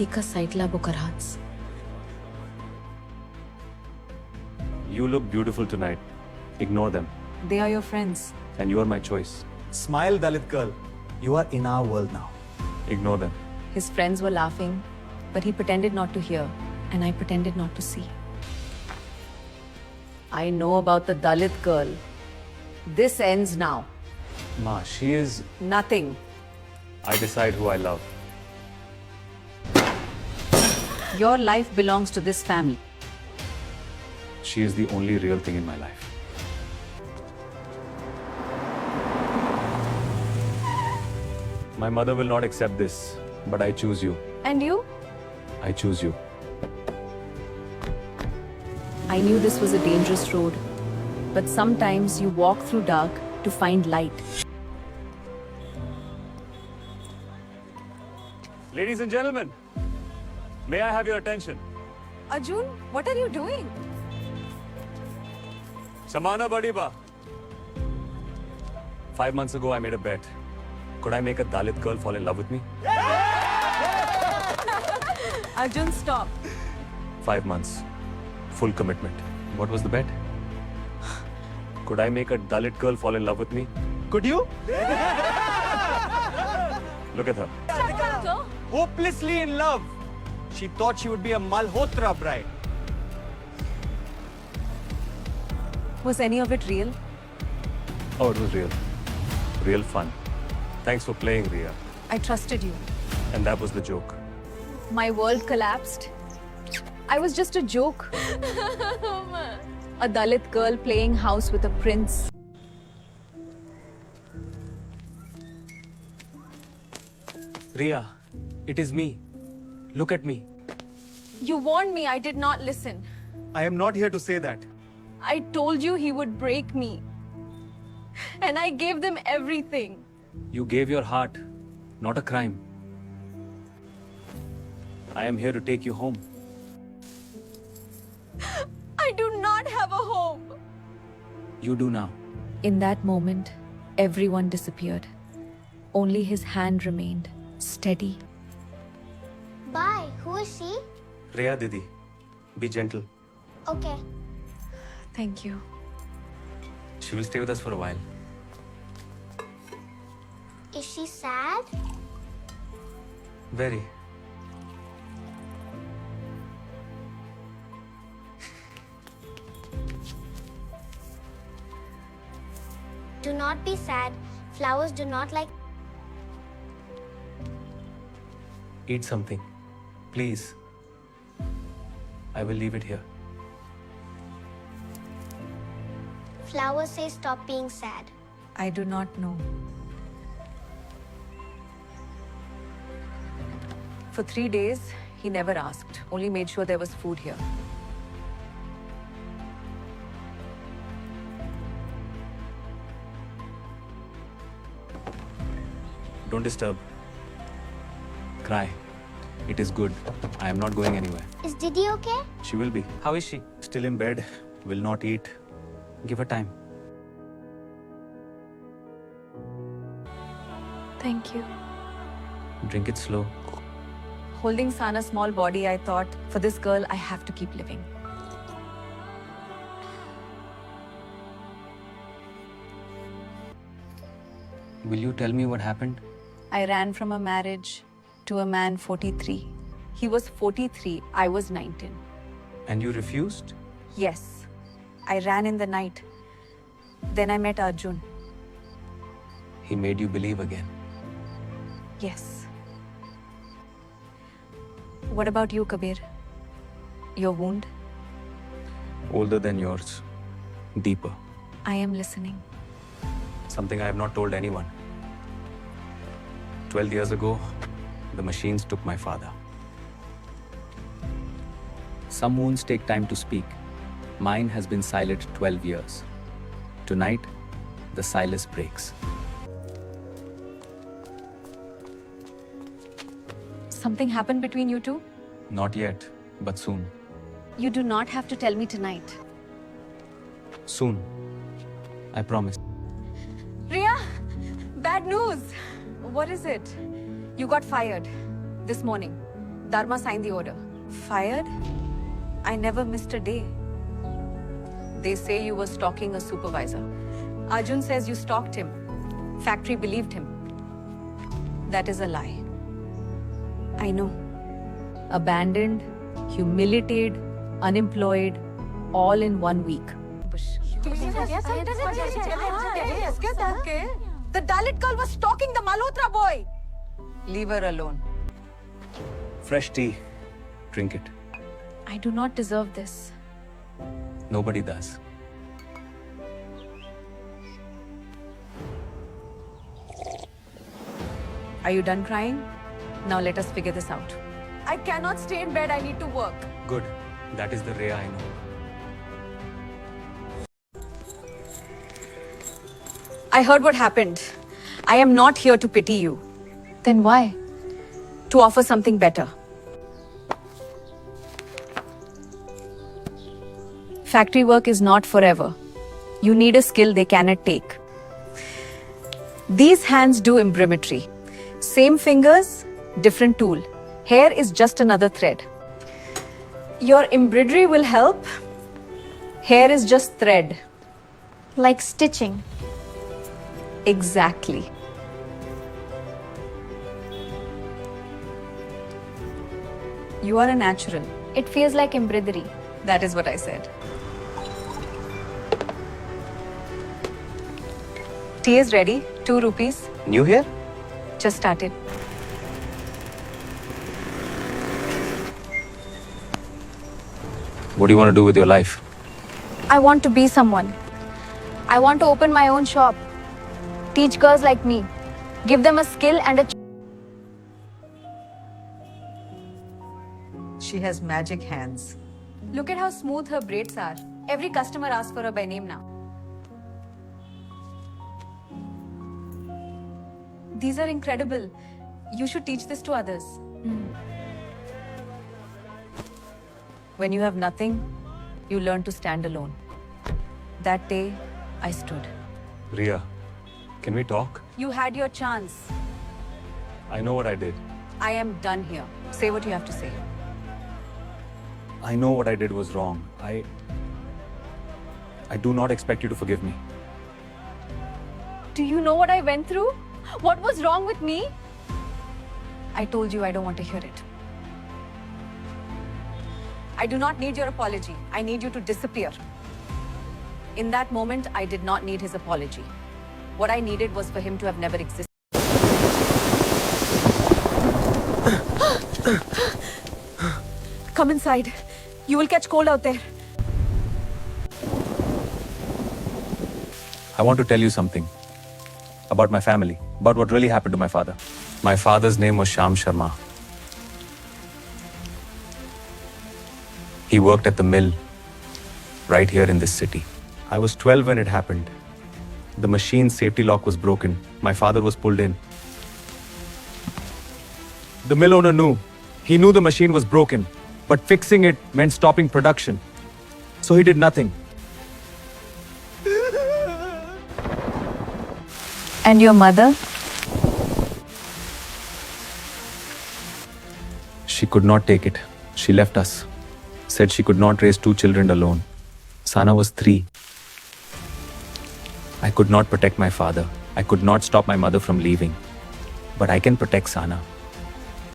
Ritika Saitla Bukarhats. You look beautiful tonight. Ignore them. They are your friends. And you are my choice. Smile, Dalit girl. You are in our world now. Ignore them. His friends were laughing, but he pretended not to hear, and I pretended not to see. I know about the Dalit girl. This ends now. Ma, she is... Nothing. I decide who I love. Your life belongs to this family. She is the only real thing in my life. My mother will not accept this, but I choose you. And you? I choose you. I knew this was a dangerous road, but sometimes you walk through dark to find light. Ladies and gentlemen, may I have your attention? Arjun, what are you doing? Samana Badiba. 5 months ago, I made a bet. Could I make a Dalit girl fall in love with me? Arjun, stop. 5 months. Full commitment. What was the bet? Could I make a Dalit girl fall in love with me? Could you? Look at her. Hopelessly in love. She thought she would be a Malhotra bride. Was any of it real? Oh, it was real. Real fun. Thanks for playing, Ria. I trusted you. And that was the joke. My world collapsed. I was just a joke. A Dalit girl playing house with a prince. Ria, it is me. Look at me. You warned me, I did not listen. I am not here to say that. I told you he would break me. And I gave them everything. You gave your heart, not a crime. I am here to take you home. I do not have a home. You do now. In that moment, everyone disappeared. Only his hand remained, steady. Bye. Who is she? Ria Didi, be gentle. Okay. Thank you. She will stay with us for a while. Is she sad? Very. Do not be sad. Flowers do not like. Eat something. Please. I will leave it here. Flowers say stop being sad. I do not know. For 3 days, he never asked, only made sure there was food here. Don't disturb. Cry. It is good. I am not going anywhere. Is Didi okay? She will be. How is she? Still in bed. Will not eat. Give her time. Thank you. Drink it slow. Holding Sana's small body, I thought, for this girl, I have to keep living. Will you tell me what happened? I ran from a marriage to a man 43. He was 43, I was 19. And you refused? Yes, I ran in the night. Then I met Arjun. He made you believe again. Yes. What about you, Kabir? Your wound? Older than yours. Deeper. I am listening. Something I have not told anyone. 12 years ago, the machines took my father. Some wounds take time to speak. Mine has been silent 12 years. Tonight, the silence breaks. Something happened between you two? Not yet, but soon. You do not have to tell me tonight. Soon. I promise. Ria, bad news. What is it? You got fired this morning. Dharma signed the order. Fired? I never missed a day. They say you were stalking a supervisor. Arjun says you stalked him. Factory believed him. That is a lie. I know. Abandoned, humiliated, unemployed, all in 1 week. The Dalit girl was stalking the Malhotra boy. Leave her alone. Fresh tea. Drink it. I do not deserve this. Nobody does. Are you done crying? Now let us figure this out. I cannot stay in bed. I need to work. Good. That is the Rhea I know. I heard what happened. I am not here to pity you. Then why? To offer something better. Factory work is not forever. You need a skill they cannot take. These hands do embroidery. Same fingers, different tool. Hair is just another thread. Your embroidery will help. Hair is just thread. Like stitching. Exactly. You are a natural. It feels like embroidery. That is what I said. Tea is ready. 2 rupees. New here? Just started. What do you want to do with your life? I want to be someone. I want to open my own shop. Teach girls like me. Give them a skill and a She has magic hands. Look at how smooth her braids are. Every customer asks for her by name now. These are incredible. You should teach this to others. When you have nothing, you learn to stand alone. That day, I stood. Rhea, can we talk? You had your chance. I know what I did. I am done here. Say what you have to say. I know what I did was wrong. I do not expect you to forgive me. Do you know what I went through? What was wrong with me? I told you I don't want to hear it. I do not need your apology. I need you to disappear. In that moment, I did not need his apology. What I needed was for him to have never existed. Come inside. You will catch cold out there. I want to tell you something about my family, about what really happened to my father. My father's name was Shyam Sharma. He worked at the mill right here in this city. I was 12 when it happened. The machine's safety lock was broken. My father was pulled in. The mill owner knew. He knew the machine was broken, but fixing it meant stopping production. So he did nothing. And your mother? She could not take it. She left us. Said she could not raise 2 children alone. Sana was 3. I could not protect my father. I could not stop my mother from leaving. But I can protect Sana.